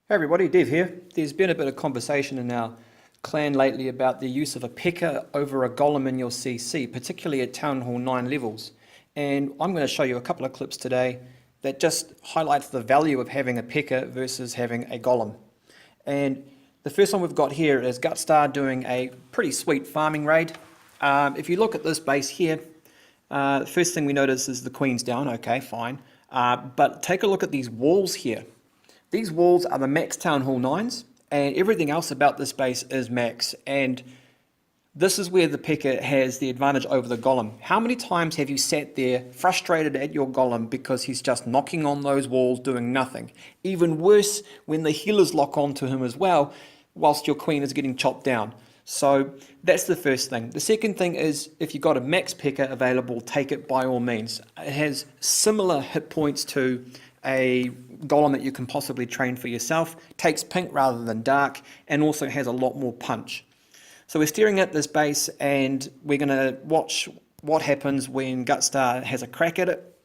Hey everybody, Dev here. There's been a bit of conversation in our clan lately about the use of a Pekka over a Golem in your CC, particularly at Town Hall 9 levels. And I'm going to show you a couple of clips today that just highlights the value of having a Pekka versus having a Golem. And the first one we've got here is Gutstar doing a pretty sweet farming raid. If you look at this base here, the first thing we notice is the Queen's down. Okay, fine. But take a look at these walls here. These walls are the max Town Hall 9s, and everything else about this base is max. And this is where the Pekka has the advantage over the Golem. How many times have you sat there frustrated at your Golem because he's just knocking on those walls doing nothing? Even worse when the healers lock onto him as well, whilst your Queen is getting chopped down. So that's the first thing. The second thing is, if you've got a max Pekka available, take it by all means. It has similar hit points to a Golem that you can possibly train for yourself, takes pink rather than dark, and also has a lot more punch. So we're staring at this base and we're going to watch what happens when Gutstar has a crack at it.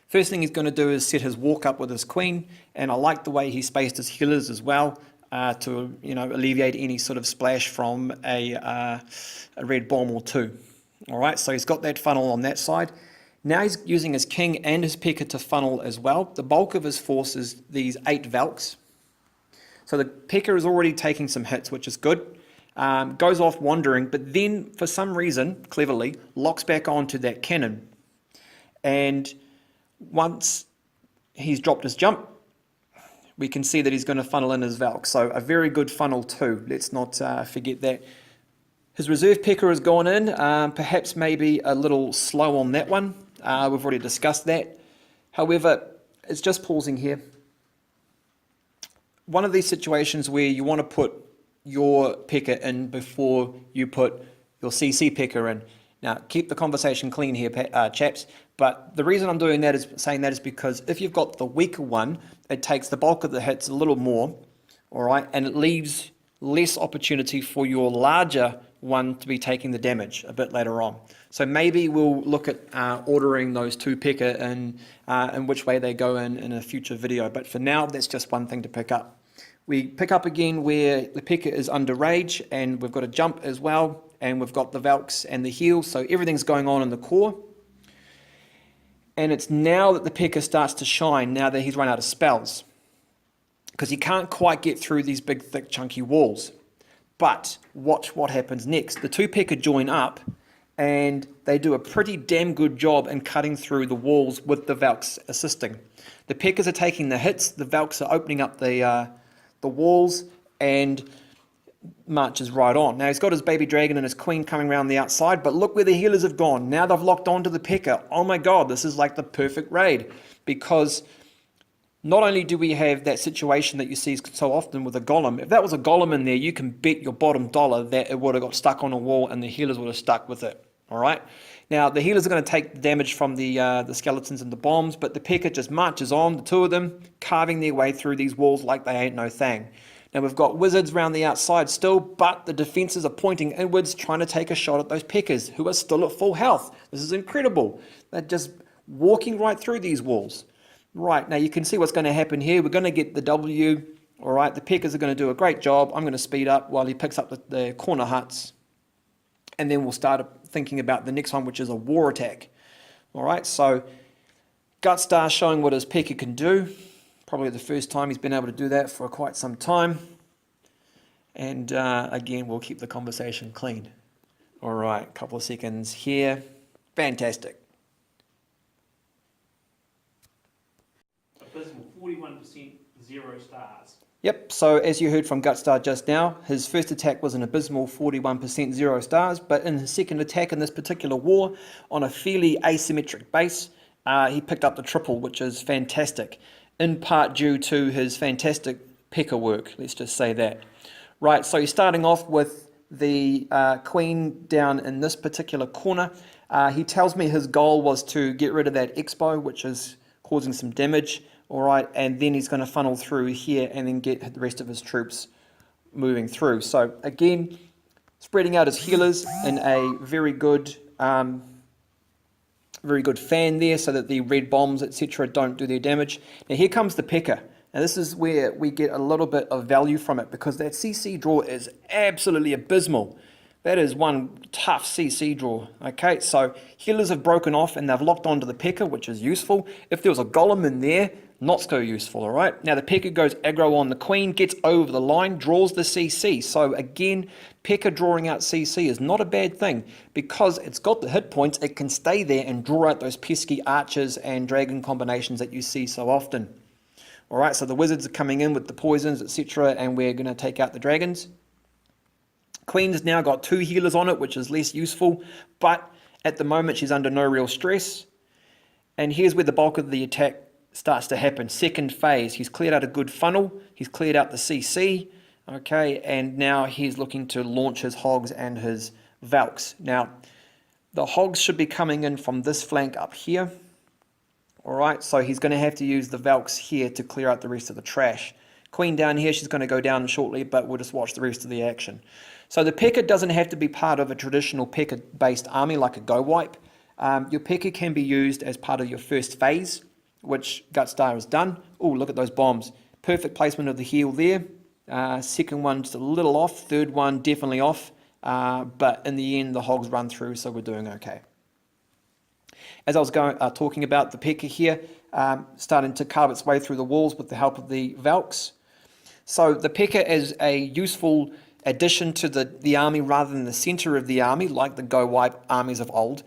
First thing he's going to do is set his walk up with his Queen, and I like the way he spaced his healers as well to alleviate any sort of splash from a red bomb or two. Alright, so he's got that funnel on that side. Now he's using his King and his Pekka to funnel as well. The bulk of his force is these 8 Valks. So the Pekka is already taking some hits, which is good. Goes off wandering, but then for some reason, cleverly, locks back onto that cannon. And once he's dropped his jump, we can see that he's going to funnel in his Valk. So a very good funnel too. Let's not forget that. His reserve Pekka has gone in, perhaps maybe a little slow on that one. We've already discussed that. However, it's just pausing here. One of these situations where you want to put your Pekka in before you put your CC Pekka in. Now, keep the conversation clean here, chaps. But the reason I'm doing that is because if you've got the weaker one, it takes the bulk of the hits a little more, all right, and it leaves less opportunity for your larger one to be taking the damage a bit later on. So maybe we'll look at ordering those 2 Pekka and which way they go in a future video. But for now, that's just one thing to pick up. We pick up again where the Pekka is under rage, and we've got a jump as well, and we've got the Valks and the heals, so everything's going on in the core. And it's now that the Pekka starts to shine, now that he's run out of spells, because he can't quite get through these big, thick, chunky walls. But watch what happens next. The 2 Pekka join up, and they do a pretty damn good job in cutting through the walls with the Valks assisting. The Pekkas are taking the hits, the Valks are opening up the walls, and marches right on. Now he's got his baby dragon and his Queen coming around the outside, but look where the healers have gone. Now they've locked onto the Pekka. Oh my god, this is like the perfect raid, because not only do we have that situation that you see so often with a Golem, if that was a Golem in there, you can bet your bottom dollar that it would have got stuck on a wall and the healers would have stuck with it. All right. Now the healers are going to take the damage from the skeletons and the bombs, but the Pekka just marches on, the 2 of them, carving their way through these walls like they ain't no thing. Now we've got wizards around the outside still, but the defenses are pointing inwards, trying to take a shot at those Pekkas, who are still at full health. This is incredible. They're just walking right through these walls. Right, now you can see what's going to happen here. We're going to get the W. All right, the Pekkas are going to do a great job. I'm going to speed up while he picks up the corner huts. And then we'll start thinking about the next one, which is a war attack. All right, so Gutstar showing what his Pekka can do. Probably the first time he's been able to do that for quite some time. And again, we'll keep the conversation clean. All right, a couple of seconds here. Fantastic. Abysmal, 41%, 0 stars. Yep, so as you heard from Gutstar just now, his first attack was an abysmal 41%, 0 stars, but in his second attack in this particular war, on a fairly asymmetric base, he picked up the triple, which is fantastic, in part due to his fantastic Pekka work, let's just say that. Right, so he's starting off with the Queen down in this particular corner. He tells me his goal was to get rid of that Expo, which is causing some damage. All right, and then he's going to funnel through here and then get the rest of his troops moving through. So again, spreading out his healers in a very good fan there so that the red bombs, etc., don't do their damage. Now here comes the Pekka, Now this is where we get a little bit of value from it, because that CC draw is absolutely abysmal. That is one tough CC draw. Okay, so healers have broken off and they've locked onto the Pekka, which is useful. If there was a golem in there, not so useful, all right? Now the Pekka goes aggro on the queen, gets over the line, draws the CC. So again, Pekka drawing out CC is not a bad thing, because it's got the hit points, it can stay there and draw out those pesky archers and dragon combinations that you see so often. All right, so the wizards are coming in with the poisons, etc., and we're going to take out the dragons. Queen's now got 2 healers on it, which is less useful, but at the moment she's under no real stress. And here's where the bulk of the attack starts to happen. Second phase, he's cleared out a good funnel, he's cleared out the CC, okay, and now he's looking to launch his hogs and his Valks. Now, the hogs should be coming in from this flank up here. All right, so he's going to have to use the Valks here to clear out the rest of the trash. Queen down here, she's going to go down shortly, but we'll just watch the rest of the action. So the Pekka doesn't have to be part of a traditional Pekka-based army like a Go Wipe. Your Pekka can be used as part of your first phase, which Gutstar has done. Oh, look at those bombs. Perfect placement of the heal there. Second one just a little off. Third one definitely off. But in the end, the hogs run through, so we're doing okay. As I was talking about, the Pekka here starting to carve its way through the walls with the help of the Valks. So the Pekka is a useful addition to the army rather than the center of the army, like the Go Wipe armies of old.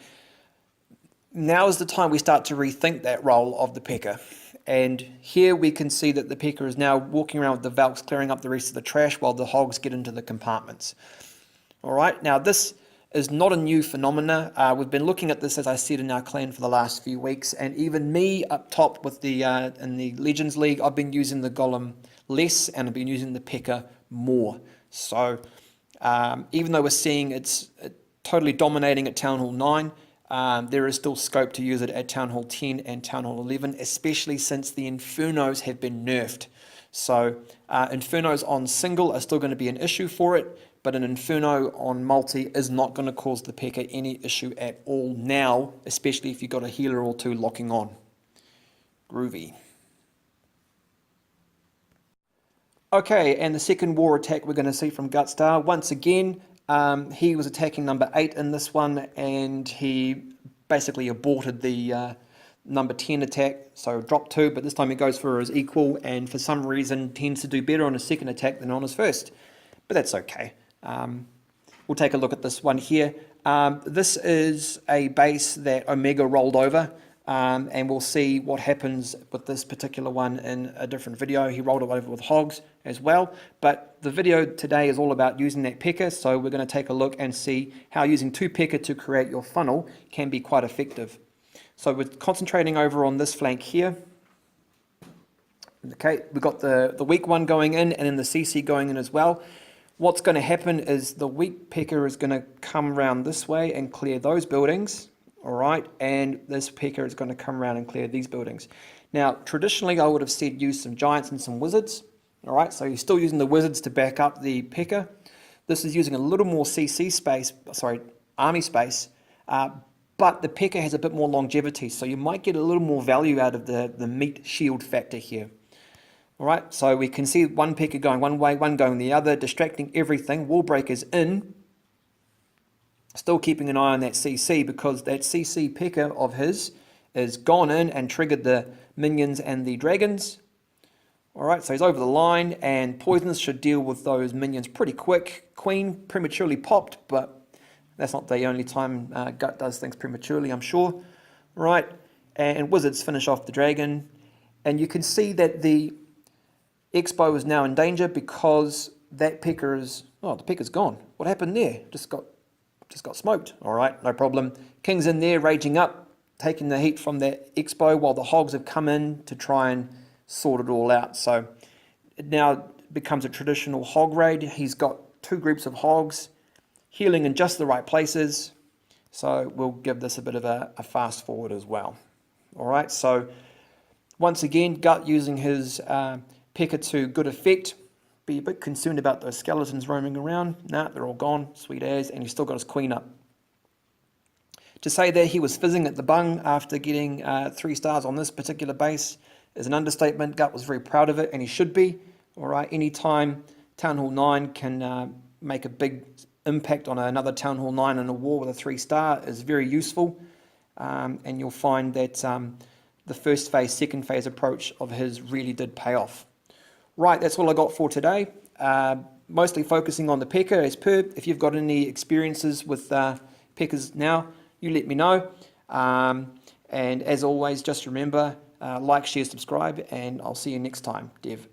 Now is the time we start to rethink that role of the Pekka. And here we can see that the Pekka is now walking around with the Valks, clearing up the rest of the trash while the hogs get into the compartments. All right, now this is not a new phenomena. We've been looking at this, as I said, in our clan for the last few weeks, and even me up top with the in the Legends League, I've been using the Golem less, and I've been using the Pekka more. So even though we're seeing it's totally dominating at Town Hall 9, there is still scope to use it at Town Hall 10 and Town Hall 11, especially since the Infernos have been nerfed. So Infernos on single are still going to be an issue for it, but an Inferno on multi is not going to cause the Pekka any issue at all now, especially if you've got a healer or 2 locking on. Groovy. Okay, and the second war attack we're going to see from Gutstar. Once again, he was attacking number 8 in this one, and he basically aborted the number 10 attack, so dropped 2, but this time he goes for his equal, and for some reason tends to do better on his second attack than on his first. But that's okay. We'll take a look at this one here. This is a base that Omega rolled over, and we'll see what happens with this particular one in a different video. He rolled it over with hogs as well, but the video today is all about using that Pekka, so we're going to take a look and see how using 2 Pekka to create your funnel can be quite effective. So we're concentrating over on this flank here. Okay, we've got the weak one going in and then the CC going in as well. What's going to happen is the weak Pekka is going to come around this way and clear those buildings, all right, and this Pekka is going to come around and clear these buildings. Now, traditionally, I would have said use some giants and some wizards, all right, so you're still using the wizards to back up the Pekka. This is using a little more CC space, sorry, army space, but the Pekka has a bit more longevity, so you might get a little more value out of the meat shield factor here. All right, so we can see one Pekka going one way, one going the other, distracting everything. Wall breakers in. Still keeping an eye on that CC, because that CC Pekka of his is gone in and triggered the minions and the dragons. All right, so he's over the line, and poisons should deal with those minions pretty quick. Queen prematurely popped, but that's not the only time Gut does things prematurely, I'm sure. Right, and wizards finish off the dragon. And you can see that the Expo is now in danger because that Pekka is, oh, the Pekka's gone. What happened there? Just got smoked. All right, no problem. King's in there, raging up, taking the heat from that Expo while the hogs have come in to try and sort it all out. So it now becomes a traditional hog raid. He's got 2 groups of hogs healing in just the right places. So we'll give this a bit of a fast forward as well. All right, so once again, Gut using his Pekka to good effect. Be a bit concerned about those skeletons roaming around. Nah, they're all gone, sweet as, and he's still got his queen up. To say that he was fizzing at the bung after getting 3 stars on this particular base is an understatement. Gut was very proud of it, and he should be. All right, anytime Town Hall 9 can make a big impact on another Town Hall 9 in a war with a 3-star is very useful, and you'll find that the first phase, second phase approach of his really did pay off. Right, that's all I got for today. Mostly focusing on the Pekka as per. If you've got any experiences with Pekkas now, you let me know. And as always, just remember, like, share, subscribe, and I'll see you next time. Dev.